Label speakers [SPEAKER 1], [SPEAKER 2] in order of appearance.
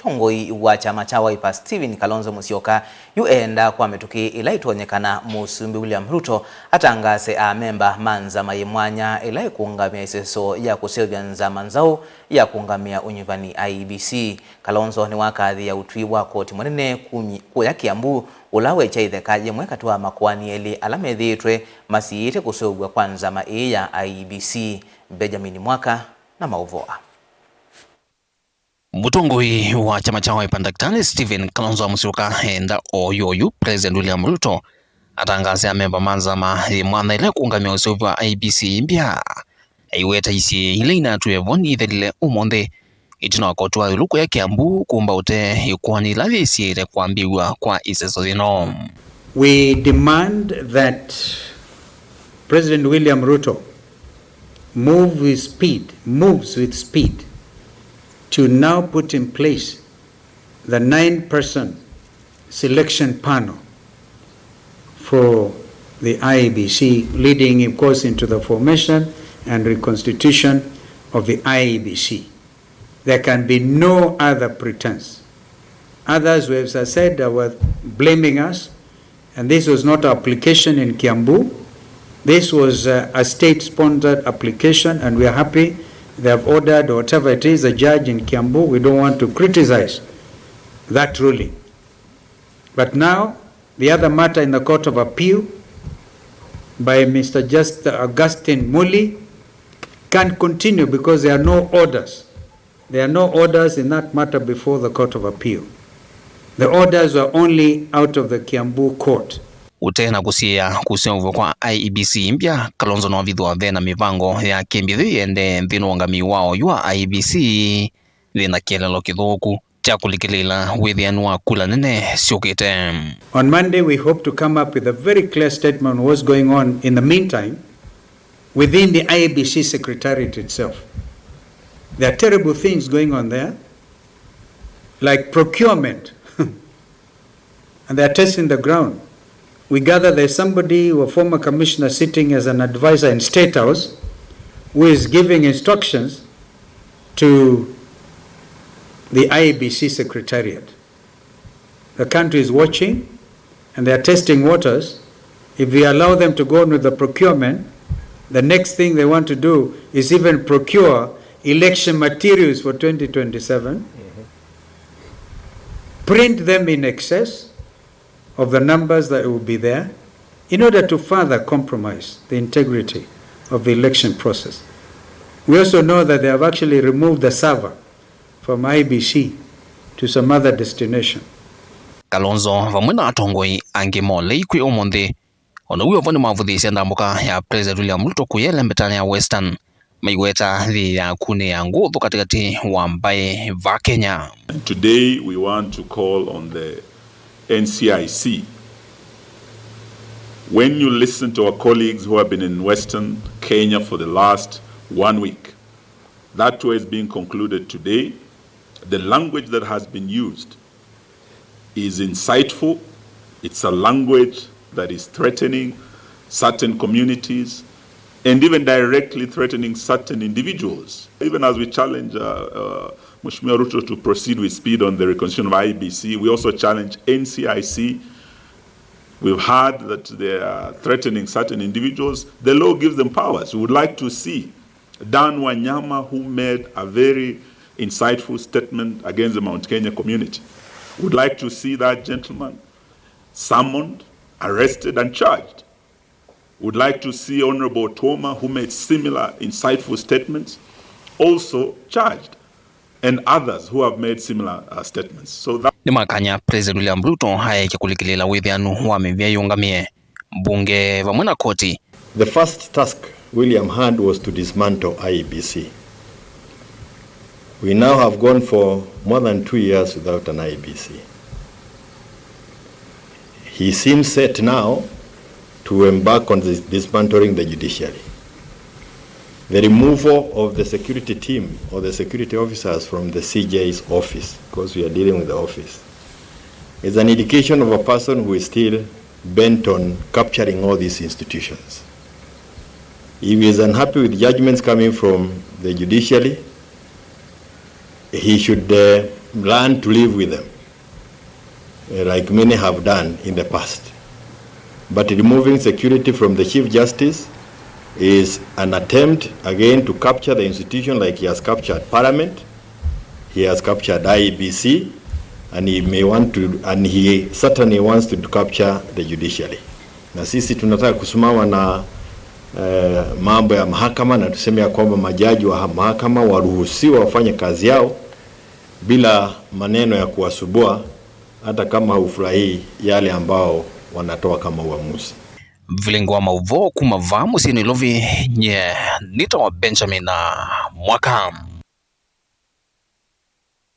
[SPEAKER 1] Mutongoi wa kyama cha Wiper Stephen Kalonzo Musyoka enda kwa mituki ila itonyekana Musumbi William Ruto atangaase amemba Nzama mwanya ila ikuungamia iseso ya kuseuvya nzau ya kuungamia unyuvani Iebc. Kalonzo ni wakadhi ya utwi wa koti munene ya Kiambu ulawe chaitheka yemwe katua makwani eli alamethitwe masiite kuseuvya kwa Nzama ya Iebc. Benjamin Mwaka na mauvoa.
[SPEAKER 2] Mutongoi wa kyama cha Wiper Stephen Kalonzo Musyoka enda oyoyu President William Ruto atangaase amemba Nzama mwana ile kuungamia useuvya wa Iebc mbya aiweta isi ile inatwe voni ithelile umonde itino kotwa iluku ya Kiambu kumba ute ikwani la isiire kwambiwa kwa iseso zino.
[SPEAKER 3] We demand that President William Ruto moves with speed to now put in place the 9-person selection panel for the Iebc, leading, of course, into the formation and reconstitution of the Iebc. There can be no other pretense. Others, as I said, were blaming us, and this was not an application in Kiambu. This was a state-sponsored application, and we are happy they have ordered, or whatever it is, a judge in Kiambu. We don't want to criticize that ruling. But now, the other matter in the Court of Appeal by Mr. Augustine Muli can't continue because there are no orders. There are no orders in that matter before the Court of Appeal. The orders were only out of the Kiambu court.
[SPEAKER 2] Utena kusia kuseuvya kwa Iebc mbya Kalonzo no vidwa vena mivango ya kembithi ende nthino wangami wao ywa Iebc thina kielelo kithuku cha kulikilila withianu wa kula nene siukite.
[SPEAKER 3] On Monday we hope to come up with a very clear statement on what's going on in the meantime within the Iebc secretariat itself. There are terrible things going on there, like procurement, and they are testing the ground. We gather there's somebody, a former commissioner, sitting as an advisor in State House, who is giving instructions to the Iebc secretariat. The country is watching, and they are testing waters. If we allow them to go on with the procurement, the next thing they want to do is even procure election materials for 2027, print them in excess of the numbers that will be there in order to further compromise the integrity of the election process. We also know that they have actually removed the server from Iebc to some other destination.
[SPEAKER 2] Kalonzo vamwe na atongoi angimole ikwi omonde ono uyo vani mavudhisya ndambuka ya President William Ruto kuyele mbetani ya Western maiweta thi ya kune ya nguthu katikati wa mbae va Kenya.
[SPEAKER 4] Today we want to call on the NCIC. When you listen to our colleagues who have been in Western Kenya for the last 1 week, that tour is being concluded today. The language that has been used is insightful. It's a language that is threatening certain communities and even directly threatening certain individuals. Even as we challenge Mheshimiwa Ruto to proceed with speed on the reconstitution of Iebc, we also challenge NCIC. We've heard that they are threatening certain individuals. The law gives them powers. We would like to see Dan Wanyama, who made a very insightful statement against the Mount Kenya community. We would like to see that gentleman summoned, arrested, and charged. We would like to see Honorable Toma, who made similar insightful statements, also charged, and others who have made similar statements. So that
[SPEAKER 2] ni makanya President William Ruto haya kulikilela withianu wa mivya iungamie bunge vamwe na koti.
[SPEAKER 5] The first task William had was to dismantle Iebc. We now have gone for more than 2 years without an Iebc. He seems set now to embark on dismantling the judiciary. The removal of the security team or the security officers from the CJ's office, because we are dealing with the office, is an indication of a person who is still bent on capturing all these institutions. If he is unhappy with judgments coming from the judiciary, he should learn to live with them, like many have done in the past. But removing security from the Chief Justice is an attempt again to capture the institution like he has captured Parliament, he has captured Iebc, and he certainly wants to capture the judiciary. Na sisi tunataka kusimama na mambo ya mahakama na tuseme ya kwamba majaji wa mahakama waruhusiwa wafanye kazi yao bila maneno ya kuwasubua, hata kama hufurahii yale ambao wanatoa kama uamuzi.
[SPEAKER 2] Vilengo wa mauvo kumava musini lovi nye nita wa Benjamin na mwaka.